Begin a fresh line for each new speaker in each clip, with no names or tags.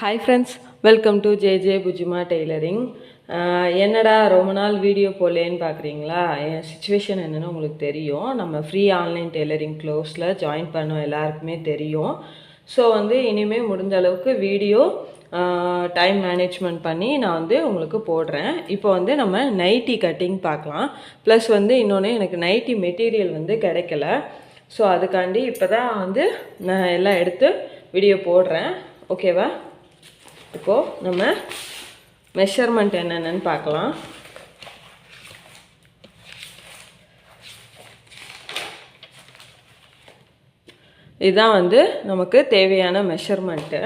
Hi friends, welcome to J புஜிமா tailoring. என்னடா ரொம்ப நாள் வீடியோ போடலேன்னு பார்க்குறீங்களா? என் சுச்சுவேஷன் என்னென்னு உங்களுக்கு தெரியும். நம்ம ஃப்ரீ ஆன்லைன் டெய்லரிங் க்ளோஸில் ஜாயின் பண்ணோம், எல்லாருக்குமே தெரியும். ஸோ இனிமேல் முடிஞ்ச அளவுக்கு வீடியோ டைம் மேனேஜ்மெண்ட் பண்ணி நான் உங்களுக்கு போடுறேன். இப்போ நம்ம நைட்டி கட்டிங் பார்க்கலாம். ப்ளஸ் இன்னொன்று எனக்கு நைட்டி மெட்டீரியல் கிடைக்கல. ஸோ அதுக்காண்டி இப்போ தான் நான் எல்லாம் எடுத்து வீடியோ போடுறேன். ஓகேவா? இப்போது நம்ம மெஷர்மெண்ட் என்னென்னு பார்க்கலாம். இதுதான் நமக்கு தேவையான மெஷர்மெண்ட்டு.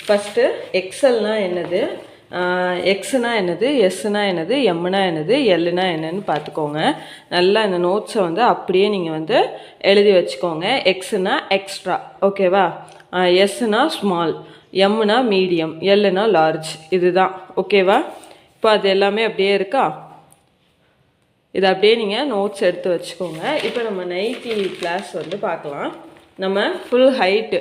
ஃபஸ்ட்டு எக்ஸ்எல்னால் என்னது, எக்ஸ்னா என்னது, எஸ்னா என்னது, எம்னா என்னது, எல்லுனா என்னன்னு பார்த்துக்கோங்க. நல்லா இந்த நோட்ஸை அப்படியே நீங்கள் எழுதி வச்சுக்கோங்க. எக்ஸ்னா எக்ஸ்ட்ரா, ஓகேவா? எஸ்னா ஸ்மால், எம்னா மீடியம், எல்லுனா லார்ஜ். இதுதான், ஓகேவா? இப்போ அது எல்லாமே அப்படியே இருக்கா? இதை அப்படியே நீங்கள் நோட்ஸ் எடுத்து வச்சுக்கோங்க. இப்போ நம்ம நைட்டி கிளாஸ் பார்க்கலாம். நம்ம ஃபுல் ஹைட்டு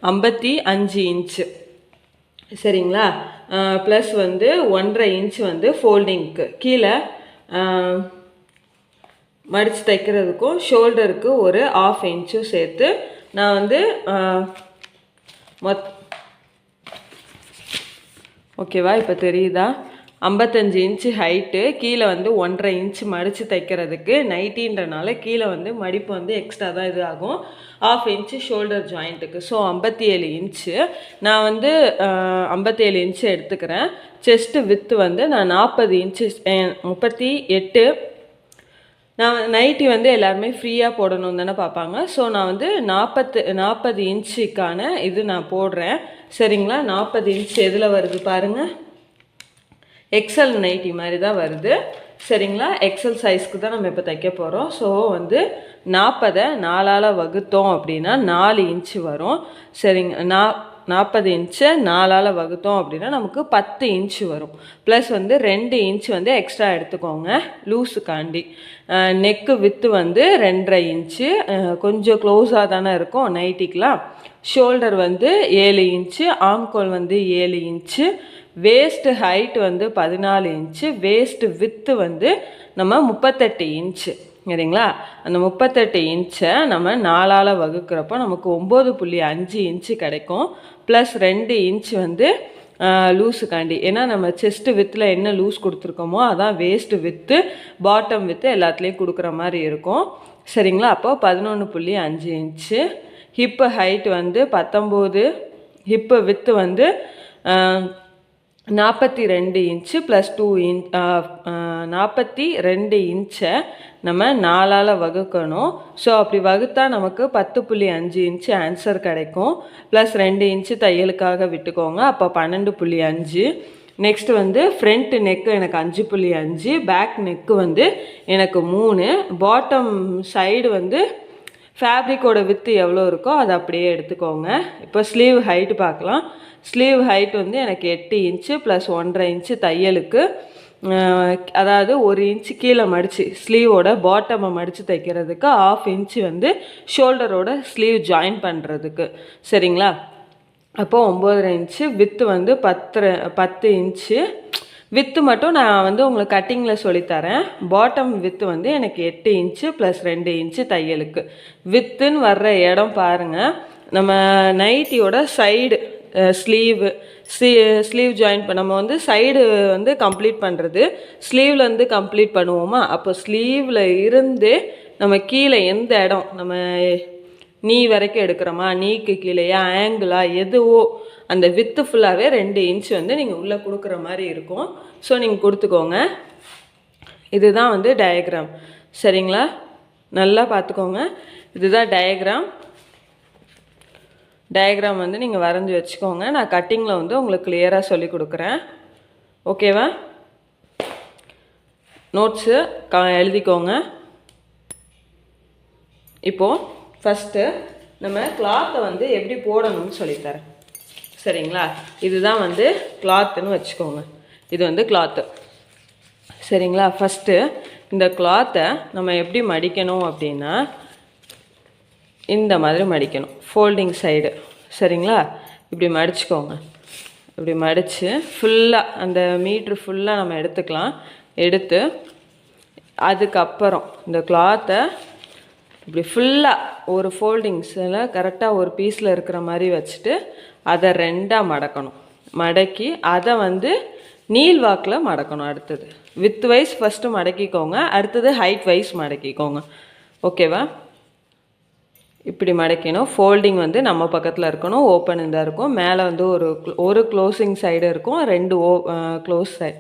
55 இன்ச்சு, சரிங்களா? ப்ளஸ் 1.5 இன்ச்சு ஃபோல்டிங்க்கு கீழே மடித்து தைக்கிறதுக்கும் ஷோல்டருக்கு ஒரு 1/2 இன்ச்சும் சேர்த்து நான் ஓகேவா? இப்போ தெரியுதா? 55 இன்ச்சு ஹைட்டு, கீழே 1.5 இன்ச்சு மடித்து தைக்கிறதுக்கு. நைட்டின்றனால கீழே மடிப்பு எக்ஸ்ட்ரா தான் இது ஆகும். 1/2 இன்ச்சு ஷோல்டர் ஜாயிண்ட்டுக்கு. So 57 inch. நான் 57 இன்ச்சு எடுத்துக்கிறேன். செஸ்ட்டு வித்து நான் 40 இன்ச்சு 38. நான் நைட்டி எல்லாருமே ஃப்ரீயாக போடணும் தானே பார்ப்பாங்க. ஸோ நான் 40 இன்ச்சுக்கான இது நான் போடுறேன், சரிங்களா? 40 இன்ச்சு எதில் வருது பாருங்கள், எக்ஸல் நைட்டி மாதிரி தான் வருது, சரிங்களா? எக்ஸல் சைஸ்க்கு தான் நம்ம இப்போ தைக்க போகிறோம். ஸோ 40 4ஆல் வகுத்தோம் அப்படின்னா 4 இன்ச்சு வரும், சரிங்க? 40 இன்ச்சை 4ஆல் வகுத்தோம் அப்படின்னா நமக்கு 10 இன்ச்சு வரும். ப்ளஸ் 2 இன்ச்சு எக்ஸ்ட்ரா எடுத்துக்கோங்க லூஸுக்காண்டி. நெக்கு வித்து 2.5 இன்ச்சு, கொஞ்சம் க்ளோஸாக தானே இருக்கும் நைட்டிக்கெலாம். ஷோல்டர் 7 இன்ச்சு, ஆம்கோல் 7 inch, waist height 14 inch, waist width நம்ம 38 இன்ச்சு, சரிங்களா? அந்த 38 இன்ச்சை நம்ம 4ஆல் வகுக்கிறப்போ நமக்கு 9.5 இன்ச்சு கிடைக்கும். ப்ளஸ் 2 இன்ச்சு லூஸுக்காண்டி. ஏன்னா நம்ம செஸ்ட்டு வித்தில் என்ன லூஸ் கொடுத்துருக்கோமோ அதான் வேஸ்ட்டு வித்து, பாட்டம் வித்து எல்லாத்துலேயும் கொடுக்குற மாதிரி இருக்கும், சரிங்களா? அப்போ 11.5 inch. Hip height 19, hip with 42 inch plus 2 inch, 42 இன்ச்சை நம்ம 4ஆல் வகுக்கணும். ஸோ அப்படி வகுத்தா நமக்கு 10.5 இன்ச்சு ஆன்சர் கிடைக்கும். ப்ளஸ் 2 இன்ச்சு தையலுக்காக விட்டுக்கோங்க, அப்போ 12.5. நெக்ஸ்ட்டு ஃப்ரண்ட் நெக்கு எனக்கு 5.5, பேக் நெக்கு எனக்கு 3, பாட்டம் சைடு ஃபேப்ரிக்கோட வித்து எவ்வளோ இருக்கோ அதை அப்படியே எடுத்துக்கோங்க. இப்போ ஸ்லீவ் ஹைட்டு பார்க்கலாம். ஸ்லீவ் ஹைட் எனக்கு 8 இன்ச்சு ப்ளஸ் 1.5 இன்ச்சு தையலுக்கு, அதாவது 1 இன்ச்சு கீழே மடித்து ஸ்லீவோட பாட்டமை மடித்து தைக்கிறதுக்கு, 1/2 இன்ச்சு ஷோல்டரோட ஸ்லீவ் ஜாயின் பண்ணுறதுக்கு, சரிங்களா? அப்போது 9.5 இன்ச்சு. With 10 inch. வித்து மட்டும் நான் உங்களுக்கு கட்டிங்கில் சொல்லித்தரேன். பாட்டம் வித்து எனக்கு 8 இன்ச்சு ப்ளஸ் 2 இன்ச்சு தையலுக்கு. வித்துன்னு வர்ற இடம் பாருங்கள், நம்ம நைட்டியோட சைடு ஸ்லீவ் ஜாயின் பண்ண நம்ம சைடு கம்ப்ளீட் பண்ணுறது ஸ்லீவ்லேருந்து கம்ப்ளீட் பண்ணுவோமா? அப்போ ஸ்லீவில் இருந்து நம்ம கீழே எந்த இடம் நம்ம நீ வரைக்கும் எடுக்கிறோமா, நீக்கு கீழேயா, ஆங்கிளா, எதுவோ அந்த வித்து ஃபுல்லாகவே 2 இன்ச்சு நீங்கள் உள்ளே கொடுக்குற மாதிரி இருக்கும். ஸோ நீங்கள் கொடுத்துக்கோங்க. இதுதான் டயக்ராம், சரிங்களா? நல்லா பார்த்துக்கோங்க. இதுதான் டயக்ராம் நீங்கள் வரைஞ்சி வச்சுக்கோங்க. நான் கட்டிங்கில் உங்களுக்கு கிளியராக சொல்லி கொடுக்குறேன், ஓகேவா? நோட்ஸு எழுதிக்கோங்க. இப்போது ஃபஸ்ட்டு நம்ம கிளாத்தை எப்படி போடணும்னு சொல்லித்தரேன், சரிங்களா? இதுதான் கிளாத்துன்னு வச்சுக்கோங்க. இது கிளாத்து, சரிங்களா? ஃபஸ்ட்டு இந்த கிளாத்தை நம்ம எப்படி மடிக்கணும் அப்படின்னா, இந்த மாதிரி மடிக்கணும், ஃபோல்டிங் சைடு, சரிங்களா? இப்படி மடிச்சுக்கோங்க. இப்படி மடித்து ஃபுல்லாக அந்த மீட்ரு ஃபுல்லாக நம்ம எடுத்துக்கலாம். எடுத்து அதுக்கப்புறம் இந்த கிளாத்தை இப்படி ஃபுல்லாக ஒரு ஃபோல்டிங்ஸில் கரெக்டாக ஒரு பீஸில் இருக்கிற மாதிரி வச்சுட்டு அதை 2ஆக மடக்கணும். மடக்கி அதை வந்து நீள் வாக்கில் மடக்கணும். அடுத்தது வித் வைஸ் ஃபஸ்ட்டு மடக்கிக்கோங்க, அடுத்தது ஹைட் வைஸ் மடக்கிக்கோங்க. ஓகேவா? இப்படி மடக்கணும். ஃபோல்டிங் வந்து நம்ம பக்கத்தில் இருக்கணும், ஓப்பன் இதாக இருக்கும். மேலே வந்து ஒரு க்ளோசிங் சைடு இருக்கும், 2 க்ளோஸ் சைடு,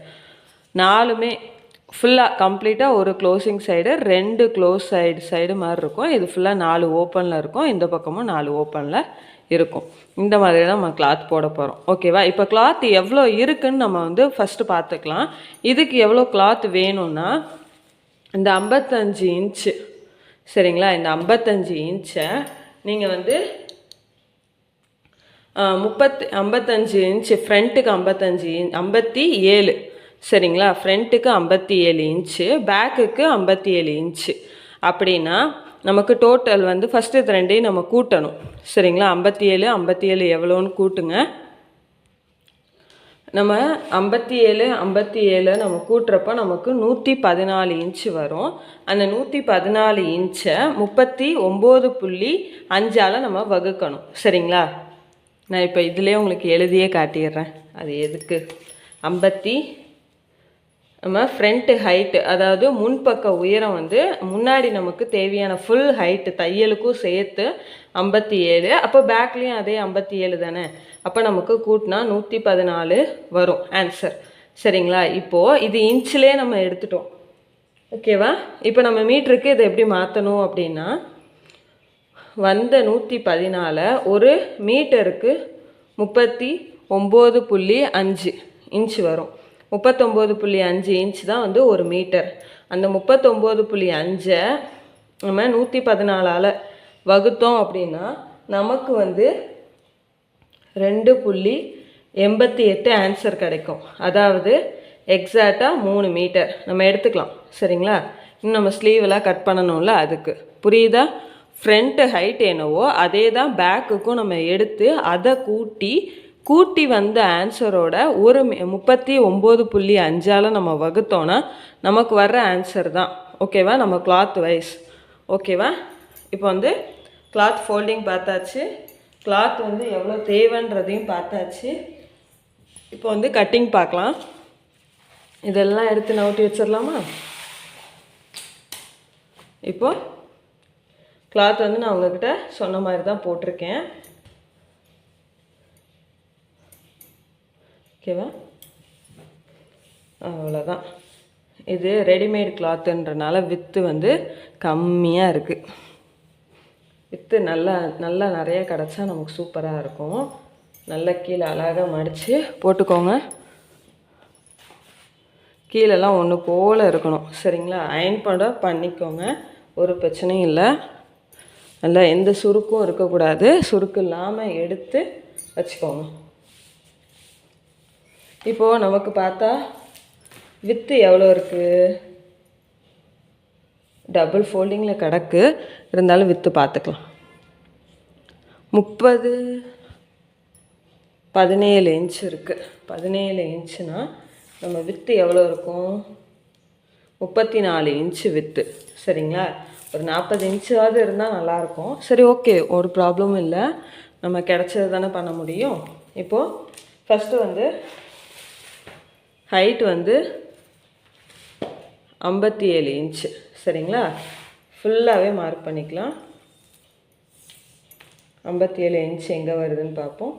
4மே ஃபுல்லாக கம்ப்ளீட்டாக ஒரு க்ளோசிங் சைடு, 2 க்ளோஸ் சைடு மாதிரி இருக்கும். இது ஃபுல்லாக 4 ஓப்பனில் இருக்கும், இந்த பக்கமும் 4 ஓப்பனில் இருக்கும். இந்த மாதிரி தான் நம்ம கிளாத் போட போகிறோம். ஓகேவா? இப்போ கிளாத் எவ்வளோ இருக்குதுன்னு நம்ம வந்து ஃபஸ்ட்டு பார்த்துக்கலாம். இதுக்கு எவ்வளோ கிளாத் வேணும்னா இந்த 55 இன்ச்சு, சரிங்களா? இந்த 55 இன்ச்சை நீங்கள் வந்து 55 இன்ச்சு ஃப்ரண்ட்டுக்கு 57, சரிங்களா? ஃப்ரண்ட்டுக்கு 57 இன்ச்சு, பேக்குக்கு 57 இன்ச்சு. அப்படின்னா நமக்கு டோட்டல் வந்து ஃபஸ்ட்டு இது 2ஐயும் நம்ம கூட்டணும், சரிங்களா? 57 எவ்வளோன்னு கூட்டுங்க. நம்ம 57 நம்ம கூட்டுறப்போ நமக்கு 114 இன்ச்சு வரும். அந்த 114 இன்ச்சை 39.5ஆல் நம்ம வகுக்கணும், சரிங்களா? நான் இப்போ இதிலே உங்களுக்கு எழுதியே காட்டிடுறேன். அது எதுக்கு நம்ம ஃப்ரண்ட்டு ஹைட்டு, அதாவது முன்பக்க உயரம் வந்து முன்னாடி நமக்கு தேவையான ஃபுல் ஹைட்டு தையலுக்கும் சேர்த்து 57. அப்போ பேக்லேயும் அதே 57 தானே. அப்போ நமக்கு கூட்டினா 114 வரும் ஆன்சர், சரிங்களா? இப்போது இது இன்ச்சிலே நம்ம எடுத்துட்டோம். ஓகேவா? இப்போ நம்ம மீட்டருக்கு இதை எப்படி மாற்றணும் அப்படின்னா, வந்த 114 ஒரு மீட்டருக்கு 39.5 இன்ச்சு வரும். 39.5 இன்ச் தான் வந்து ஒரு மீட்டர். அந்த 39.5 நம்ம 114ஆல் வகுத்தோம் அப்படின்னா நமக்கு வந்து 2.88 ஆன்சர் கிடைக்கும். அதாவது எக்ஸாக்டாக 3 மீட்டர் நம்ம எடுத்துக்கலாம், சரிங்களா? இன்னும் நம்ம ஸ்லீவெல்லாம் கட் பண்ணணும்ல, அதுக்கு புரியுதா? ஃப்ரண்ட்டு ஹைட் என்னவோ அதே தான் பேக்குக்கும் நம்ம எடுத்து அதை கூட்டி வந்த ஆன்சரோட ஒரு 39.5ஆல் நம்ம வகுத்தோன்னா நமக்கு வர்ற ஆன்சர் தான். ஓகேவா? நம்ம கிளாத் வைஸ். ஓகேவா? இப்போ வந்து கிளாத் ஃபோல்டிங் பார்த்தாச்சு, கிளாத் வந்து எவ்வளோ தேவைன்றதையும் பார்த்தாச்சு. இப்போ வந்து கட்டிங் பார்க்கலாம். இதெல்லாம் எடுத்து நவுட்டி வச்சிடலாமா? இப்போ கிளாத் வந்து நான் உங்ககிட்ட சொன்ன மாதிரி தான் போட்டிருக்கேன். ஓகேவா? அவ்வளோதான். இது ரெடிமேட் கிளாத்துன்றனால வித்து வந்து கம்மியாக இருக்குது. வித்து நல்லா நிறைய கிடச்சா நமக்கு சூப்பராக இருக்கும். நல்லா கீழே அழகாக மடித்து போட்டுக்கோங்க. கீழெல்லாம் ஒன்று போல் இருக்கணும், சரிங்களா? அயன் பண்ணிக்கோங்க, ஒரு பிரச்சனையும் இல்லை. நல்லா எந்த சுருக்கும் இருக்கக்கூடாது, சுருக்கு இல்லாமல் எடுத்து வச்சுக்கோங்க. இப்போது நமக்கு பார்த்தா வித்து எவ்வளோ இருக்குது? டபுள் ஃபோல்டிங்கில் கிடக்கு, இருந்தாலும் வித்து பார்த்துக்கலாம். 17 இன்ச் இருக்குது. 17 இன்ச்சுனா நம்ம வித்து எவ்வளோ இருக்கும்? 34 இன்ச்சு வித்து, சரிங்களா? ஒரு 40 இன்ச்சாவது இருந்தால் நல்லாயிருக்கும். சரி, ஓகே, ஒரு ப்ராப்ளமும் இல்லை. நம்ம கிடச்சது தானே பண்ண முடியும். இப்போது ஃபஸ்ட்டு வந்து ஹைட் வந்து 57 இன்ச்சு, சரிங்களா? ஃபுல்லாகவே மார்க் பண்ணிக்கலாம். 57 இன்ச்சு எங்கே வருதுன்னு பார்ப்போம்.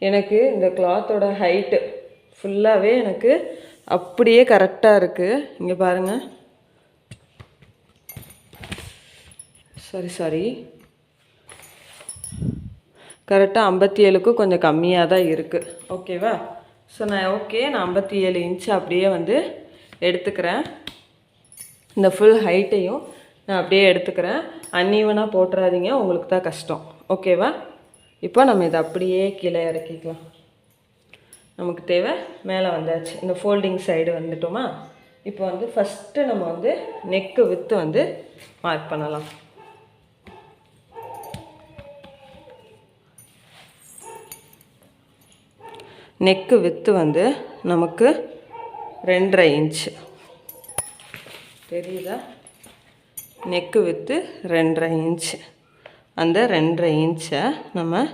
எனக்கு இந்த கிளாத்தோட ஹைட்டு ஃபுல்லாகவே எனக்கு அப்படியே கரெக்டாக இருக்குது. இங்கே பாருங்கள். சாரி கரெக்டாக 57க்கு கொஞ்சம் கம்மியாக தான் இருக்குது. ஓகேவா? ஸோ நான் 57 இன்ச்சு அப்படியே வந்து எடுத்துக்கிறேன். இந்த ஃபுல் ஹைட்டையும் நான் அப்படியே எடுத்துக்கிறேன். அன்ஈவனாக போட்டுறாதீங்க, உங்களுக்கு தான் கஷ்டம். ஓகேவா? இப்போ நம்ம இதை அப்படியே கீழே இறக்கிக்கலாம். நமக்கு தேவை மேலே வந்தாச்சு. இந்த ஃபோல்டிங் சைடு வந்துட்டோமா? இப்போ வந்து ஃபஸ்ட்டு நம்ம வந்து நெக்கு வித்து வந்து மார்க் பண்ணலாம். நெக்கு வித்து வந்து நமக்கு 2.5 இன்ச்சு தெரியுதா? Neck with 2.5 inch. அந்த 2.5 இன்ச்சை நம்ம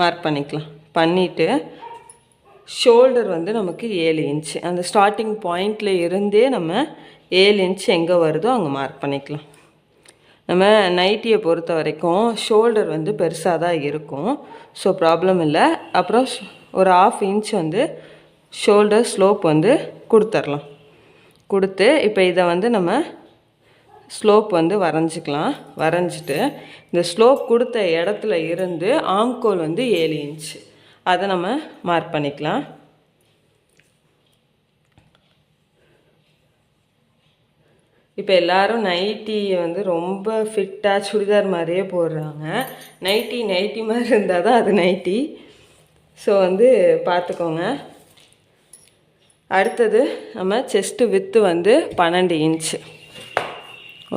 மார்க் பண்ணிக்கலாம். பண்ணிவிட்டு ஷோல்டர் வந்து நமக்கு 7 இன்ச்சு. அந்த ஸ்டார்டிங் பாயிண்டில் இருந்தே நம்ம 7 இன்ச்சு எங்கே வருதோ அங்கே மார்க் பண்ணிக்கலாம். நம்ம நைட்டியை பொறுத்த வரைக்கும் ஷோல்டர் வந்து பெருசாக தான் இருக்கும், ஸோ ப்ராப்ளம் இல்லை. அப்புறம் ஒரு 1/2 இன்ச் வந்து ஷோல்டர் ஸ்லோப் வந்து கொடுத்துர்லாம். கொடுத்து இப்போ இதை வந்து நம்ம ஸ்லோப் வந்து வரைஞ்சிக்கலாம். வரைஞ்சிட்டு இந்த ஸ்லோப் கொடுத்த இடத்துல இருந்து ஆம்கோல் வந்து 7 இன்ச்சு அதை நம்ம மார்க் பண்ணிக்கலாம். இப்போ எல்லோரும் நைட்டியை வந்து ரொம்ப ஃபிட்டாக சுடிதார் மாதிரியே போடுறாங்க. நைட்டி மாதிரி இருந்தால் தான் அது நைட்டி. ஸோ வந்து பார்த்துக்கோங்க. அடுத்தது நம்ம செஸ்ட்டு வித்து வந்து 12 இன்ச்சு.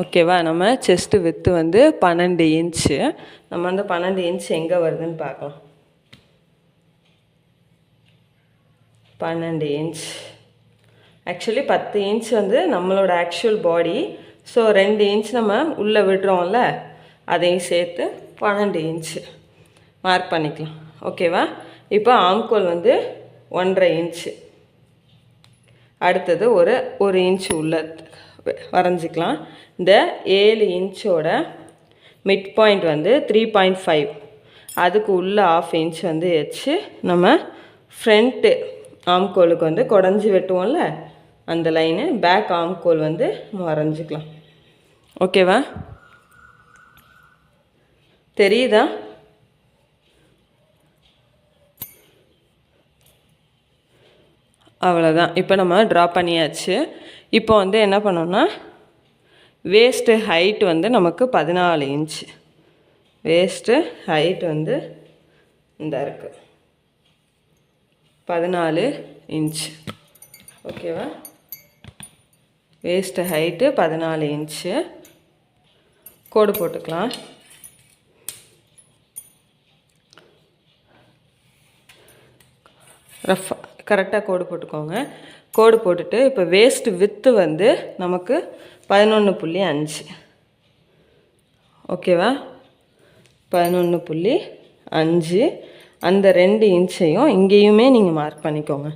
ஓகேவா? நம்ம செஸ்ட்டு வித்து வந்து 12 இன்ச்சு. நம்ம அந்த 12 இன்ச்சு எங்கே வருதுன்னு பார்க்கலாம். 12 இன்ச் ஆக்சுவலி 10 இன்ச் வந்து நம்மளோட ஆக்சுவல் பாடி. ஸோ 2 இன்ச் நம்ம உள்ளே விடுறோம்ல, அதையும் சேர்த்து 12 இன்ச்சு மார்க் பண்ணிக்கலாம். ஓகேவா? இப்போ ஆம்கோல் வந்து 1.5 இன்ச்சு. அடுத்தது ஒரு இன்ச்சு உள்ள வரைஞ்சிக்கலாம். இந்த 7 இன்ச்சோட மிட் பாயிண்ட் வந்து 3.5. அதுக்கு உள்ள 1/2 இன்ச் வந்து வச்சு நம்ம ஃப்ரண்ட்டு ஆம்கோலுக்கு வந்து குடஞ்சி வெட்டுவோம்ல, அந்த லைனு பேக் ஆம்கோல் வந்து வரைஞ்சிக்கலாம். ஓகேவா? தெரியுதா? அவ்வளோதான். இப்போ நம்ம ட்ரா பண்ணியாச்சு. இப்போ வந்து என்ன பண்ணோம்னா வேஸ்ட்டு ஹைட் வந்து நமக்கு 14 இன்ச்சு. வேஸ்ட்டு ஹைட் வந்து இந்த இருக்குது 14 இன்ச்சு. ஓகேவா? Waste height 14 inch. கோடு போட்டுக்கலாம். ரஃபாக கரெக்டாக கோடு போட்டுக்கோங்க. கோடு போட்டுட்டு இப்போ வேஸ்ட்டு வித்து வந்து நமக்கு 11.5. ஓகேவா? 11.5. அந்த 2 இன்ச்சையும் இங்கேயுமே நீங்கள் மார்க் பண்ணிக்கோங்க.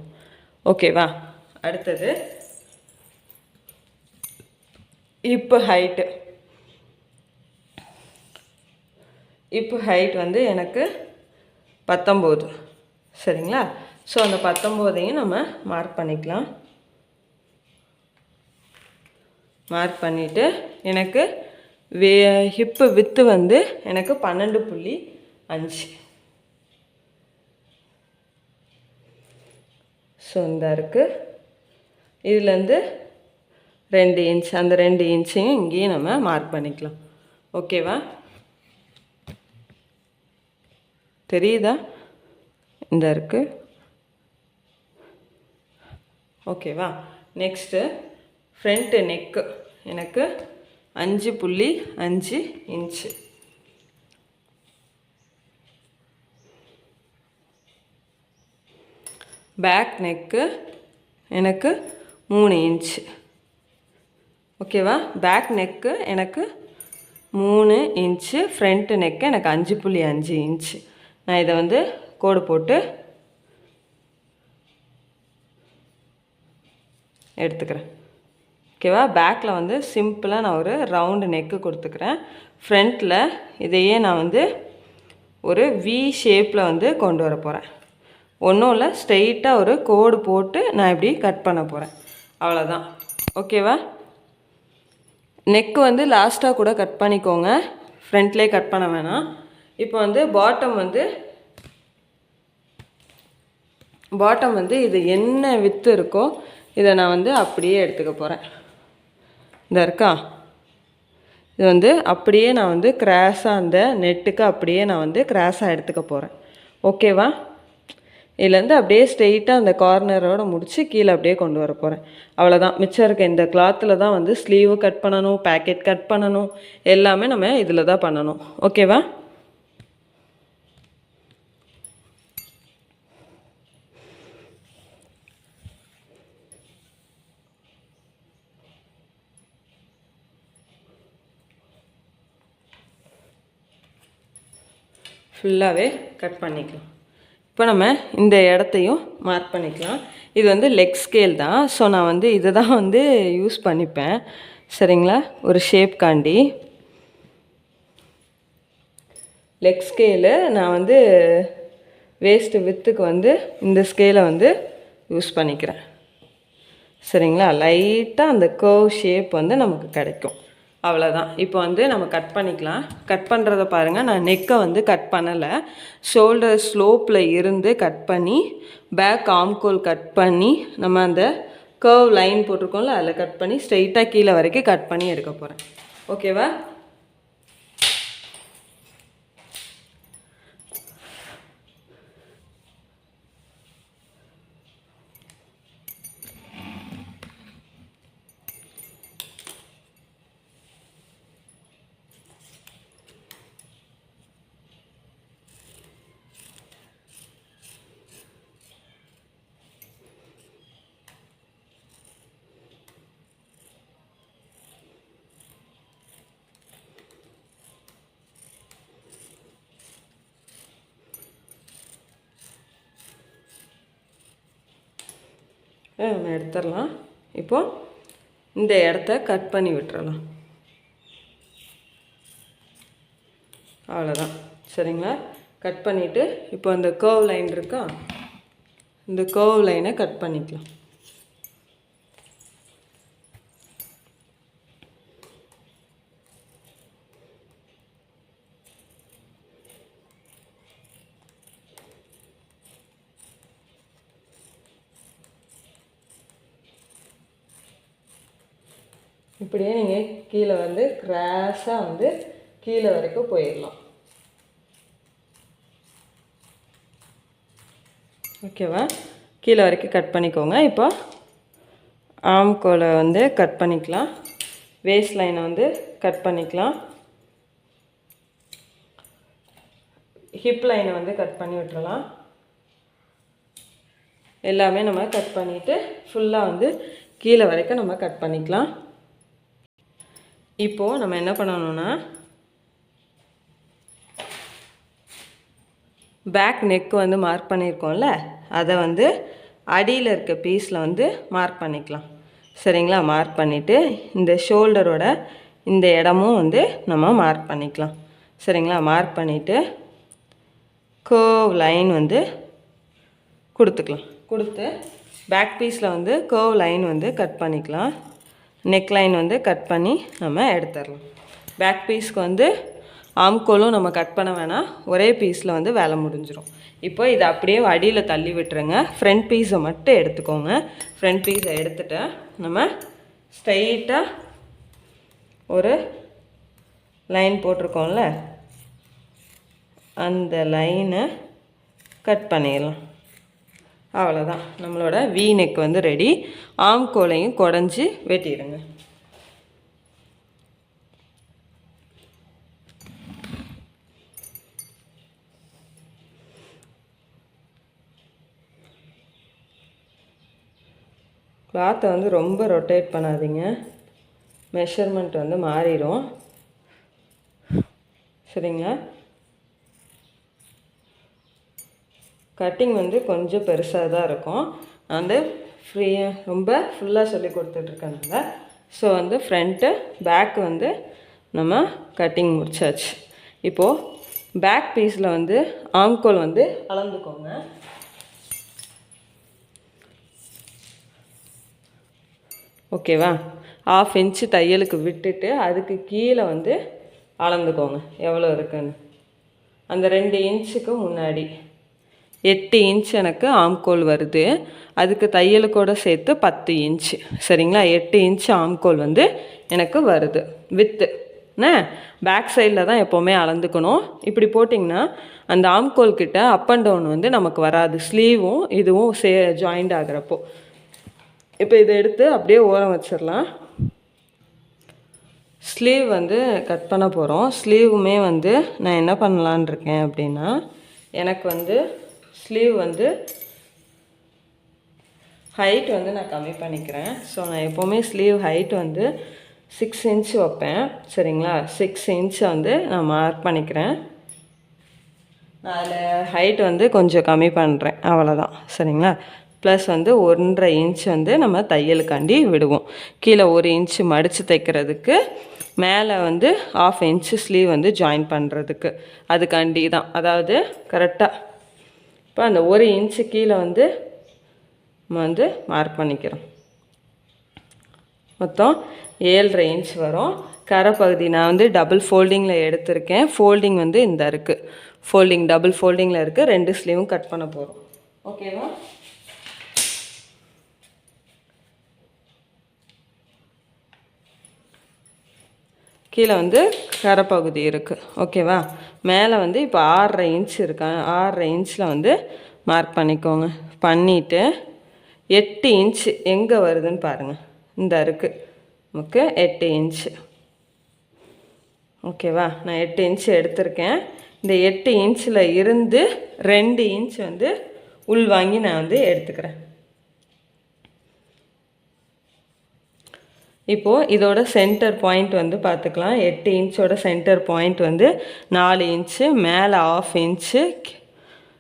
ஓகேவா? அடுத்தது இப்போ ஹைட் வந்து எனக்கு 19. சரிங்களா? ஸோ அந்த 19ஐயும் நம்ம மார்க் பண்ணிக்கலாம். மார்க் பண்ணிவிட்டு எனக்கு ஹிப்பு வித்து வந்து எனக்கு 12.5. ஸோ இந்த இருக்குது. இதுலேருந்து 2 இன்ச், அந்த 2 இன்ச்சையும் இங்கேயும் நம்ம மார்க் பண்ணிக்கலாம். ஓகேவா? தெரியுதா? இந்த இருக்குது. ஓகேவா? நெக்ஸ்ட்டு ஃப்ரண்ட்டு நெக்கு எனக்கு 5.5 இன்ச்சு. பேக் நெக்கு எனக்கு 3 இன்ச்சு. ஓகேவா? பேக் நெக்கு எனக்கு 3 இன்ச்சு. ஃப்ரண்ட்டு நெக்கு எனக்கு 5.5 இன்ச்சு. நான் இதை வந்து கோடு போட்டு எடுத்துக்கிறேன். ஓகேவா? பேக்கில் வந்து சிம்பிளாக நான் ஒரு ரவுண்டு நெக்கு கொடுத்துக்கிறேன். ஃப்ரண்ட்டில் இதையே நான் வந்து ஒரு வி ஷேப்பில் வந்து கொண்டு வர போகிறேன். ஒன்றும் இல்லை, ஸ்ட்ரெயிட்டாக ஒரு கோடு போட்டு நான் இப்படி கட் பண்ண போகிறேன். அவ்வளோதான். ஓகேவா? நெக்கு வந்து லாஸ்ட்டாக கூட கட் பண்ணிக்கோங்க, ஃப்ரண்ட்லேயே கட் பண்ண வேணாம். இப்போ வந்து பாட்டம் வந்து இது என்ன வித்து இருக்கோ இதை நான் வந்து அப்படியே எடுத்துக்க போகிறேன். இந்த இருக்கா, இது வந்து அப்படியே நான் வந்து கிராஸாக அந்த நெட்டுக்கு அப்படியே நான் வந்து கிராஸாக எடுத்துக்க போகிறேன். ஓகேவா? இதுலேருந்து அப்படியே ஸ்ட்ரெயிட்டாக அந்த கார்னரோடு முடித்து கீழே அப்படியே கொண்டு வர போகிறேன். அவ்வளோதான். மிச்சம் இருக்க இந்த கிளாத்தில் தான் வந்து ஸ்லீவு கட் பண்ணணும், பேக்கெட் கட் பண்ணணும், எல்லாமே நம்ம இதில் தான் பண்ணணும். ஓகேவா? ஃபுல்லாகவே கட் பண்ணிக்கலாம். இப்போ நம்ம இந்த இடத்தையும் மார்க் பண்ணிக்கலாம். இது வந்து லெக் ஸ்கேல் தான். ஸோ நான் வந்து இதை தான் வந்து யூஸ் பண்ணிப்பேன். சரிங்களா? ஒரு ஷேப் காண்டி லெக் ஸ்கேலு நான் வந்து வேஸ்ட்டு வித்துக்கு வந்து இந்த ஸ்கேலை வந்து யூஸ் பண்ணிக்கிறேன். சரிங்களா? லைட்டாக அந்த கர்வ் ஷேப் வந்து நமக்கு கிடைக்கும். அவ்வளோதான். இப்போ வந்து நம்ம கட் பண்ணிக்கலாம். கட் பண்ணுறத பாருங்கள். நான் நெக்கை வந்து கட் பண்ணலை. ஷோல்டர் ஸ்லோப்பில் இருந்து கட் பண்ணி பேக் ஆம்கோல் கட் பண்ணி நம்ம அந்த கர்வ் லைன் போட்டிருக்கோம்ல அதில் கட் பண்ணி ஸ்ட்ரெயிட்டாக கீழே வரைக்கும் கட் பண்ணி எடுக்க போகிறேன். ஓகேவா? நம்ம எடுத்துடலாம். இப்போது இந்த இடத்த கட் பண்ணி விட்டுறலாம். அவ்வளோதான். சரிங்களா? கட் பண்ணிவிட்டு இப்போ அந்த கர்வ் லைன் இருக்கா, இந்த கர்வ் லைனை கட் பண்ணிக்கலாம். இப்படியே நீங்கள் கீழே வந்து கிராஸாக வந்து கீழே வரைக்கும் போயிடலாம். ஓகேவா? கீழே வரைக்கும் கட் பண்ணிக்கோங்க. இப்போ ஆம்கோலை வந்து கட் பண்ணிக்கலாம். வேஸ்ட் லைனை வந்து கட் பண்ணிக்கலாம். ஹிப் லைனை வந்து கட் பண்ணி விட்டுறலாம். எல்லாமே நம்ம கட் பண்ணிவிட்டு ஃபுல்லாக வந்து கீழே வரைக்கும் நம்ம கட் பண்ணிக்கலாம். இப்போது நம்ம என்ன பண்ணணும்னா பேக் நெக் வந்து மார்க் பண்ணியிருக்கோம்ல அதை வந்து அடியில் இருக்க பீஸில் வந்து மார்க் பண்ணிக்கலாம். சரிங்களா? மார்க் பண்ணிவிட்டு இந்த ஷோல்டரோட இந்த இடமும் வந்து நம்ம மார்க் பண்ணிக்கலாம். சரிங்களா? மார்க் பண்ணிவிட்டு கர்வ் லைன் வந்து கொடுத்துக்கலாம். கொடுத்து பேக் பீஸில் வந்து கர்வ் லைன் வந்து கட் பண்ணிக்கலாம். நெக் லைன் வந்து கட் பண்ணி நம்ம எடுத்துடலாம். பேக் பீஸ்க்கு வந்து ஆம்கோலும் நம்ம கட் பண்ண வேணாம், ஒரே பீஸில் வந்து வேலை முடிஞ்சிடும். இப்போ இதை அப்படியே அடியில் தள்ளி விட்டுருங்க. ஃப்ரண்ட் பீஸை மட்டும் எடுத்துக்கோங்க. ஃப்ரண்ட் பீஸை எடுத்துகிட்டு நம்ம ஸ்ட்ரைட்டாக ஒரு லைன் போட்டிருக்கோம்ல அந்த லைனை கட் பண்ணிடலாம். அவ்வளோதான். நம்மளோட வி நெக் வந்து ரெடி. ஆம்கோலையும் குடஞ்சி வெட்டிடுங்க. கிளாத்தை வந்து ரொம்ப ரொட்டேட் பண்ணாதீங்க, மெஷர்மெண்ட் வந்து மாறிடும். சரிங்களா? கட்டிங் வந்து கொஞ்சம் பெருசாக தான் இருக்கும். வந்து ஃப்ரீயாக ரொம்ப ஃபுல்லாக சொல்லி கொடுத்துட்ருக்கனால ஸோ வந்து ஃப்ரண்ட்டு பேக்கு வந்து நம்ம கட்டிங் முடிச்சாச்சு. இப்போது பேக் பீஸில் வந்து ஆம்கோல் வந்து அளந்துக்கோங்க. ஓகேவா? 1/2 இன்ச்சு தையலுக்கு விட்டுட்டு அதுக்கு கீழே வந்து அளந்துக்கோங்க எவ்வளோ இருக்குன்னு. அந்த 2 இன்ச்சுக்கு முன்னாடி 8 இன்ச் எனக்கு ஆம்கோல் வருது. அதுக்கு தையலுக்கூட சேர்த்து 10 இன்ச்சு. சரிங்களா? 8 இன்ச்சு ஆம்கோல் வந்து எனக்கு வருது வித்து. என்ன பேக் சைடில் தான் எப்போவுமே அளந்துக்கணும். இப்படி போட்டிங்கன்னா அந்த ஆம்கோல் கிட்ட அப் அண்ட் டவுன் வந்து நமக்கு வராது, ஸ்லீவும் இதுவும் ஜாயிண்ட் ஆகிறப்போ. இப்போ இதை எடுத்து அப்படியே ஓரம் வச்சிடலாம். ஸ்லீவ் வந்து கட் பண்ண போகிறோம். ஸ்லீவுமே வந்து நான் என்ன பண்ணலான் இருக்கேன் அப்படின்னா, எனக்கு வந்து ஸ்லீவ் வந்து ஹைட் வந்து நான் கம்மி பண்ணிக்கிறேன். ஸோ நான் எப்போவுமே ஸ்லீவ் ஹைட் வந்து 6 இன்ச் வைப்பேன். சரிங்களா, 6 இன்ச்சை வந்து நான் மார்க் பண்ணிக்கிறேன். நான் அதில் ஹைட் வந்து கொஞ்சம் கம்மி பண்ணுறேன், அவ்வளோதான். சரிங்களா, ப்ளஸ் வந்து 1.5 இன்ச் வந்து நம்ம தையலுக்காண்டி விடுவோம். கீழே 1 இன்ச்சு மடித்து தைக்கிறதுக்கு, மேலே வந்து 1/2 இன்ச்சு ஸ்லீவ் வந்து ஜாயின் பண்ணுறதுக்கு, அதுக்காண்டி தான். அதாவது கரெக்டாக இப்போ அந்த 1 இன்ச்சு கீழே வந்து நம்ம வந்து மார்க் பண்ணிக்கிறோம். மொத்தம் 7.5 இன்ச் வரும். கரை பகுதி நான் வந்து டபுள் ஃபோல்டிங்கில் எடுத்திருக்கேன். ஃபோல்டிங் வந்து இந்த இருக்குது, ஃபோல்டிங் டபுள் ஃபோல்டிங்கில் இருக்குது. 2 ஸ்லீவும் கட் பண்ண போகிறோம். ஓகேவா, கீழே வந்து கரை பகுதி இருக்குது. ஓகேவா, மேலே வந்து இப்போ 6.5 இன்ச் இருக்கா, 6.5 இன்ச்சில் வந்து மார்க் பண்ணிக்கோங்க. பண்ணிவிட்டு 8 இன்ச்சு எங்கே வருதுன்னு பாருங்கள், இந்த இருக்குது நமக்கு 8 இன்ச்சு. ஓகேவா, நான் 8 இன்ச்சு எடுத்திருக்கேன். இந்த 8 இன்ச்சில் இருந்து 2 இன்ச் வந்து உள் வாங்கி நான் வந்து எடுத்துக்கிறேன். இப்போது இதோட சென்டர் பாயிண்ட் வந்து பார்த்துக்கலாம். 8 இன்ச்சோட சென்டர் பாயிண்ட் வந்து 4 இன்ச்சு, மேலே 1/2 இன்ச்சு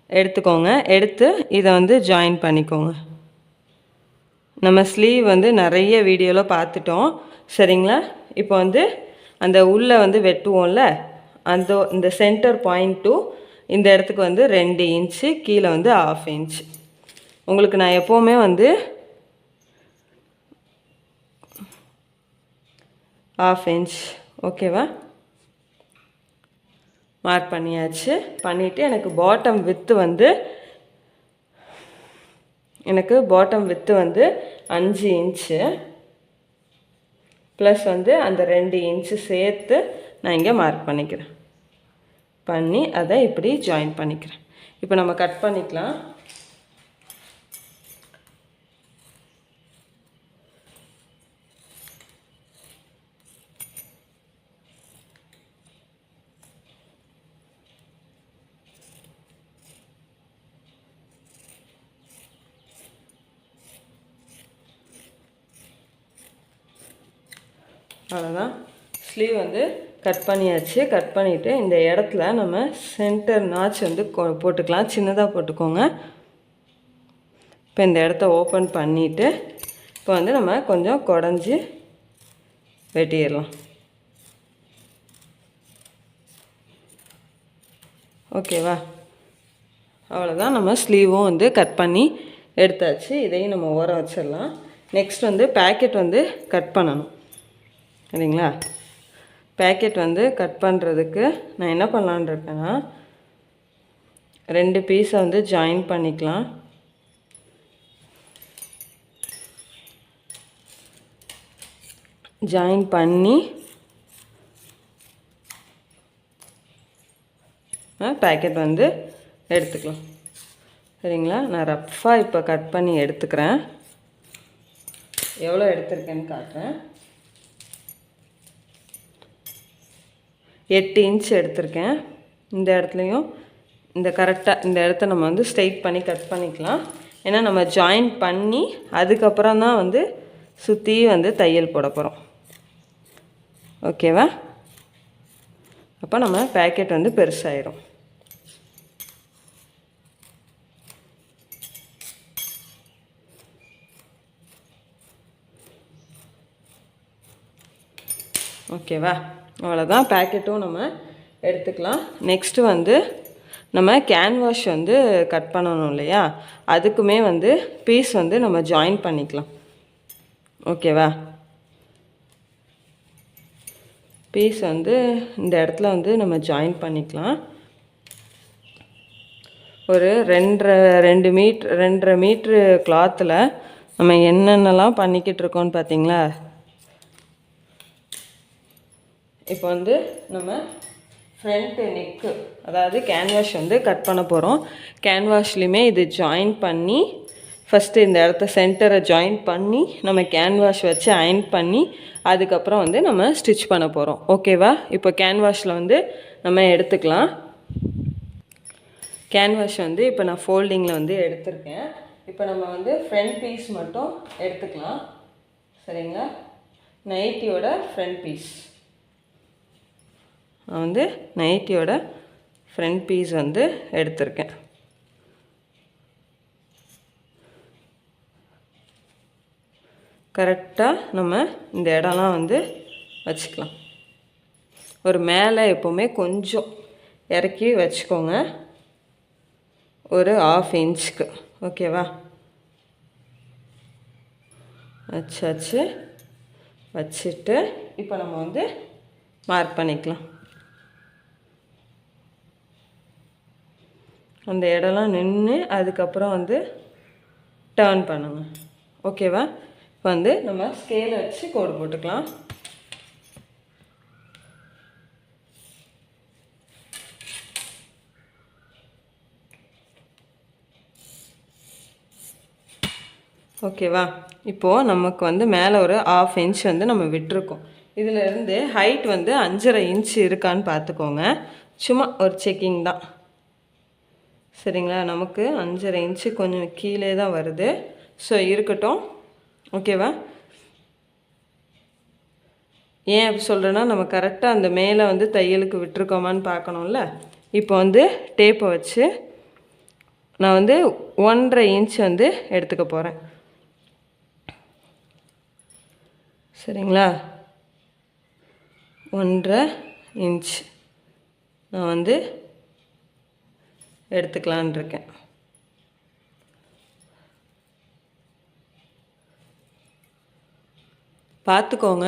எடுத்துக்கோங்க. எடுத்து இதை வந்து ஜாயின் பண்ணிக்கோங்க. நம்ம ஸ்லீவ் வந்து நிறைய வீடியோவில் பார்த்துட்டோம். சரிங்களா, இப்போ வந்து அந்த உள்ளே வந்து வெட்டுவோம்ல, இந்த சென்டர் பாயிண்ட் டு இந்த இடத்துக்கு வந்து 2 இன்ச்சு, கீழே வந்து 1/2 இன்ச்சு. உங்களுக்கு நான் எப்போவுமே வந்து 1/2 இன்ச் ஓகேவா மார்க் பண்ணியாச்சு. பண்ணிவிட்டு எனக்கு பாட்டம் வித்து வந்து 5 இன்ச்சு ப்ளஸ் வந்து அந்த 2 இன்ச்சு சேர்த்து நான் இங்கே மார்க் பண்ணிக்கிறேன். பண்ணி அதை இப்படி ஜாயின் பண்ணிக்கிறேன். இப்போ நம்ம கட் பண்ணிக்கலாம். அவ்வளோதான், ஸ்லீவ் வந்து கட் பண்ணியாச்சு. கட் பண்ணிவிட்டு இந்த இடத்துல நம்ம சென்டர் நாச் வந்து போட்டுக்கலாம், சின்னதாக போட்டுக்கோங்க. இப்போ இந்த இடத்த ஓப்பன் பண்ணிவிட்டு இப்போ வந்து நம்ம கொஞ்சம் குடஞ்சி வெட்டிடலாம். ஓகேவா, அவ்வளோதான், நம்ம ஸ்லீவும் வந்து கட் பண்ணி எடுத்தாச்சு. இதையும் நம்ம ஓரம் வச்சிடலாம். நெக்ஸ்ட் வந்து பேக்கெட் வந்து கட் பண்ணணும். சரிங்களா, பேக்கெட் வந்து கட் பண்ணுறதுக்கு நான் என்ன பண்ணலான்னு இருக்கேன்னா, 2 பீஸை வந்து ஜாயின் பண்ணிக்கலாம். ஜாயின் பண்ணி பேக்கெட் வந்து எடுத்துக்கலாம். சரிங்களா, நான் ரஃப்பாக இப்போ கட் பண்ணி எடுத்துக்கிறேன். எவ்வளோ எடுத்திருக்கேன்னு காட்டுறேன். 8 இன்ச் எடுத்திருக்கேன். இந்த இடத்துலையும் இந்த கரெக்டாக இந்த இடத்த நம்ம வந்து ஸ்ட்ரைட் பண்ணி கட் பண்ணிக்கலாம். ஏன்னா நம்ம ஜாயின் பண்ணி அதுக்கப்புறம் தான் வந்து சுற்றி வந்து தையல் போட போகிறோம். ஓகேவா, அப்போ நம்ம பேக்கெட் வந்து பெருசாயிரும். ஓகேவா, அவ்வளோதான், பேக்கெட்டும் நம்ம எடுத்துக்கலாம். நெக்ஸ்ட்டு வந்து நம்ம கேன்வாஷ் வந்து கட் பண்ணணும் இல்லையா, அதுக்குமே வந்து பீஸ் வந்து நம்ம ஜாயின் பண்ணிக்கலாம். ஓகேவா, பீஸ் வந்து இந்த இடத்துல வந்து நம்ம ஜாயின் பண்ணிக்கலாம். ஒரு 2.5 மீட்ரு கிளாத்தில் நம்ம என்னென்னலாம் பண்ணிக்கிட்டு இருக்கோன்னு பார்த்தீங்களா. இப்போ வந்து நம்ம ஃப்ரண்ட்டு நெக்கு அதாவது கேன்வாஷ் வந்து கட் பண்ண போகிறோம். கேன்வாஷ்லேயுமே இது ஜாயின் பண்ணி ஃபஸ்ட்டு இந்த இடத்த சென்டரை ஜாயின் பண்ணி நம்ம கேன்வாஷ் வச்சு அயன் பண்ணி அதுக்கப்புறம் வந்து நம்ம ஸ்டிச் பண்ண போகிறோம். ஓகேவா? இப்போ கேன்வாஷில் வந்து நம்ம எடுத்துக்கலாம். கேன்வாஷ் வந்து இப்போ நான் ஃபோல்டிங்கில் வந்து எடுத்திருக்கேன். இப்போ நம்ம வந்து ஃப்ரண்ட் பீஸ் மட்டும் எடுத்துக்கலாம். சரிங்களா? நைட்டியோட ஃப்ரண்ட் பீஸ் நான் வந்து நைட்டியோட ஃப்ரண்ட் பீஸ் வந்து எடுத்திருக்கேன். கரெக்டாக நம்ம இந்த இடம்லாம் வந்து வச்சுக்கலாம். ஒரு மேலே எப்போவுமே கொஞ்சம் இறக்கி வச்சுக்கோங்க, ஒரு 1/2 இன்ச்சுக்கு. ஓகேவா? வச்சாச்சு. வச்சுட்டு இப்போ நம்ம வந்து மார்க் பண்ணிக்கலாம். அந்த இடம்லாம் நின்று அதுக்கப்புறம் வந்து டர்ன் பண்ணுங்க. ஓகேவா? இப்போ வந்து நம்ம ஸ்கேலை வச்சு கோடு போட்டுக்கலாம். ஓகேவா? இப்போது நமக்கு வந்து மேலே ஒரு 1/2 இன்ச் வந்து நம்ம விட்டுருக்கோம். இதிலேருந்து ஹைட் வந்து 5.5 இன்ச் இருக்கான்னு பார்த்துக்கோங்க. சும்மா ஒரு செக்கிங் தான். சரிங்களா? நமக்கு 5.5 இன்ச்சு கொஞ்சம் கீழே தான் வருது. ஸோ இருக்கட்டும். ஓகேவா? ஏன் அப்படி சொல்கிறேன்னா, நம்ம கரெக்டாக அந்த மேலே வந்து தையலுக்கு விட்டுருக்கோமான்னு பார்க்கணும்ல. இப்போ வந்து டேப்பை வச்சு நான் வந்து 1.5 இன்ச் வந்து எடுத்துக்க போகிறேன். சரிங்களா? 1.5 இன்ச் நான் வந்து எடுத்துக்கலான் இருக்கேன். பார்த்துக்கோங்க.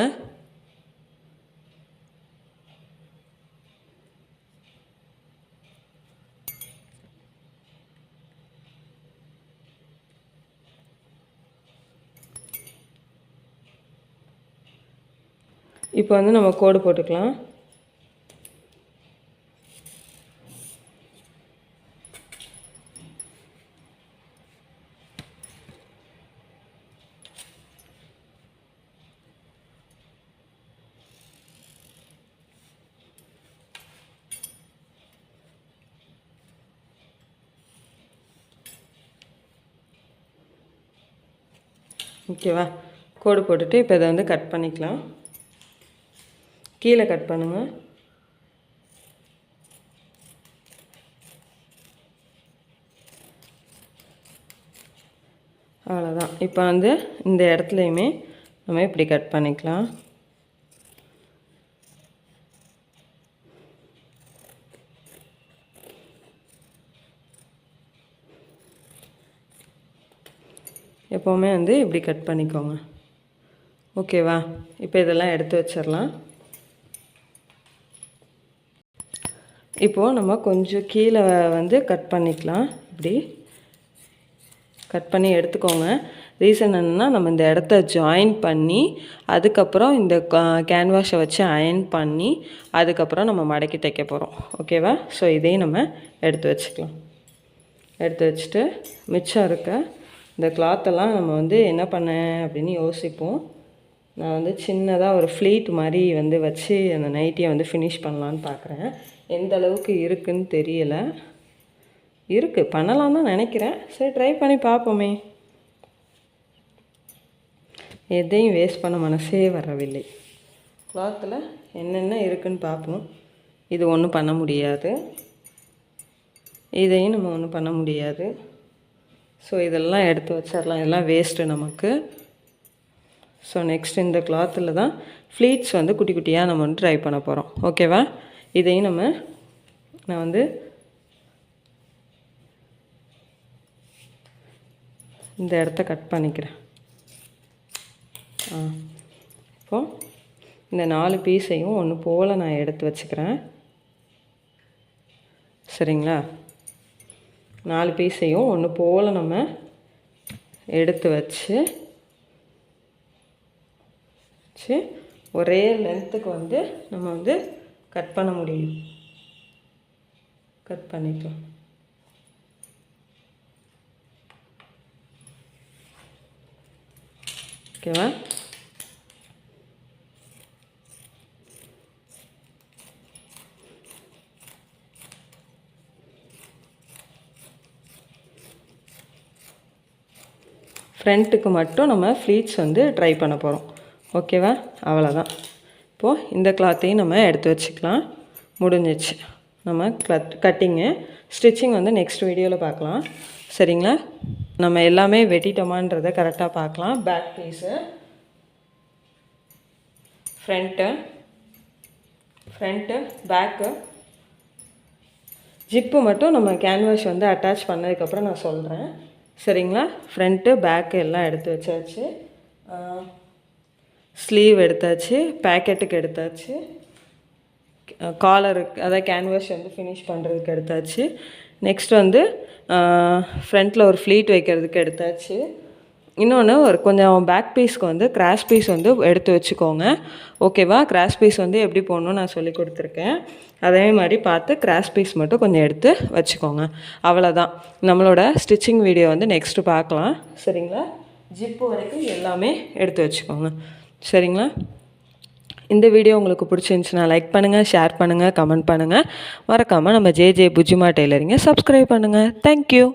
இப்போ வந்து நம்ம கோடு போட்டுக்கலாம். ஓகேவா? கோடு போட்டுட்டு இப்போ இதை வந்து கட் பண்ணிக்கலாம். கீழே கட் பண்ணுங்கள். அவ்வளோதான். இப்போ வந்து இந்த இடத்துலையுமே நம்ம இப்படி கட் பண்ணிக்கலாம். எப்போவுமே வந்து இப்படி கட் பண்ணிக்கோங்க. ஓகேவா? இப்போ இதெல்லாம் எடுத்து வச்சிடலாம். இப்போது நம்ம கொஞ்சம் கீழே வந்து கட் பண்ணிக்கலாம். இப்படி கட் பண்ணி எடுத்துக்கோங்க. ரீசன் என்னென்னா, நம்ம இந்த இடத்த ஜாயின் பண்ணி அதுக்கப்புறம் இந்த கேன்வாஷை வச்சு அயன் பண்ணி அதுக்கப்புறம் நம்ம மடக்கி தைக்க போகிறோம். ஓகேவா? ஸோ இதையும் நம்ம எடுத்து வச்சுக்கலாம். எடுத்து வச்சுட்டு மிச்சம் இருக்க இந்த கிளாத்தெல்லாம் நம்ம வந்து என்ன பண்ணேன் அப்படின்னு யோசிப்போம். நான் வந்து சின்னதாக ஒரு ஃப்ளீட் மாதிரி வந்து வச்சு அந்த நைட்டியை வந்து ஃபினிஷ் பண்ணலான்னு பார்க்குறேன். எந்த அளவுக்கு இருக்குதுன்னு தெரியலை. இருக்குது, பண்ணலாம் தான் நினைக்கிறேன். சரி, ட்ரை பண்ணி பார்ப்போமே. எதையும் வேஸ்ட் பண்ண மனசே வரவில்லை. கிளாத்தில் என்னென்ன இருக்குதுன்னு பார்ப்போம். இது ஒன்றும் பண்ண முடியாது, இதையும் நம்ம ஒன்றும் பண்ண முடியாது. ஸோ இதெல்லாம் எடுத்து வச்சிடலாம். இதெல்லாம் வேஸ்ட்டு நமக்கு. ஸோ நெக்ஸ்ட் இந்த கிளாத்தில் தான் ஃப்ளீட்ஸ் வந்து குட்டி குட்டியாக நம்ம வந்து ட்ரை பண்ண போகிறோம். ஓகேவா? இதையும் நான் வந்து இந்த இடத்த கட் பண்ணிக்கிறேன். இப்போது இந்த 4 பீஸையும் ஒன்று போல் நான் எடுத்து வச்சுக்கிறேன். சரிங்களா? 4 பீஸையும் ஒன்று போல் நம்ம எடுத்து வச்சு ஒரே லென்த்துக்கு வந்து நம்ம வந்து கட் பண்ண முடியும். கட் பண்ணிக்கலாம். ஓகேவா? ஃப்ரண்ட்டுக்கு மட்டும் நம்ம ஃப்ளீட்ஸ் வந்து ட்ரை பண்ண போகிறோம். ஓகேவா? அவ்வளோதான். இப்போது இந்த கிளாத்தையும் நம்ம எடுத்து வச்சுக்கலாம். முடிஞ்சிச்சு நம்ம கட்டிங்கு. ஸ்டிச்சிங் வந்து நெக்ஸ்ட் வீடியோவில் பார்க்கலாம். சரிங்களா? நம்ம எல்லாமே வெட்டிட்டோமான்றதை கரெக்டாக பார்க்கலாம். Back piece, front, back, zip மட்டும் நம்ம கேன்வாஷ் வந்து அட்டாச் பண்ணதுக்கப்புறம் நான் சொல்கிறேன். சரிங்களா? ஃப்ரண்ட்டு பேக்கு எல்லாம் எடுத்து வச்சாச்சு. ஸ்லீவ் எடுத்தாச்சு, பேக்கெட்டுக்கு எடுத்தாச்சு, காலருக்கு அதாவது கேன்வாஷ் வந்து ஃபினிஷ் பண்ணுறதுக்கு எடுத்தாச்சு. நெக்ஸ்ட் வந்து ஃப்ரண்ட்டில் ஒரு ஃப்ளீட் வைக்கிறதுக்கு எடுத்தாச்சு. இன்னொன்று ஒரு கொஞ்சம் பேக் பீஸ்க்கு வந்து கிராஸ் பீஸ் வந்து எடுத்து வச்சுக்கோங்க. ஓகேவா? கிராஸ் பீஸ் வந்து எப்படி போடணும்னு நான் சொல்லி கொடுத்துருக்கேன். அதே மாதிரி பார்த்து கிராஸ் பீஸ் மட்டும் கொஞ்சம் எடுத்து வச்சுக்கோங்க. அவ்வளோதான். நம்மளோட ஸ்டிச்சிங் வீடியோ வந்து நெக்ஸ்ட்டு பார்க்கலாம். சரிங்களா? ஜிப்பு வரைக்கும் எல்லாமே எடுத்து வச்சுக்கோங்க. சரிங்களா? இந்த வீடியோ உங்களுக்கு பிடிச்சிருந்துச்சுன்னா லைக் பண்ணுங்கள், ஷேர் பண்ணுங்கள், கமெண்ட் பண்ணுங்கள். மறக்காமல் நம்ம ஜே புஜிமா டெய்லரிங்கை சப்ஸ்கிரைப் பண்ணுங்கள். தேங்க்யூ.